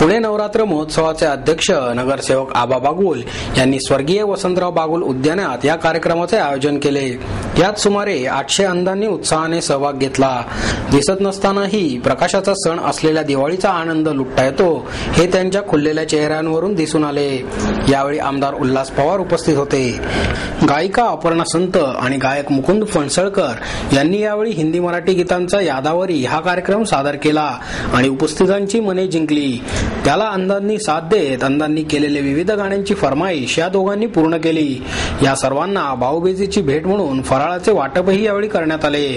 पुणे नवरात्र महोत्सवाचे अध्यक्ष नगरसेवक आबा बागुल यांनी स्वर्गीय वसंतराव बागुल उद्यानात या कार्यक्रमाचे आयोजन केले। यात सुमारे 800 अंधांनी उत्साहाने सहभाग घेतला। दिसत नसतानाही प्रकाशाचा सण असलेल्या दिवाळीचा आनंद लुटता येतो हे त्यांच्या खुललेल्या चेहऱ्यांवरून दिसून आले। यावेळी आमदार उल्हास पवार उपस्थित होते। गायिका अपर्णा संत आणि गायक मुकुंद फणसळकर यांनी यावेळी हिंदी मराठी गीतांचा यादावरी हा कार्यक्रम सादर केला आणि उपस्थितांची मने जिंकली। त्याला अंधांनी साथ देत अंधांनी केलेले विविध गाण्यांची फरमाईश या दोघांनी पूर्ण केली। या सर्वांना भाऊबीजेची भेट म्हणून फराळाचे वाटपही यावेळी करण्यात आले।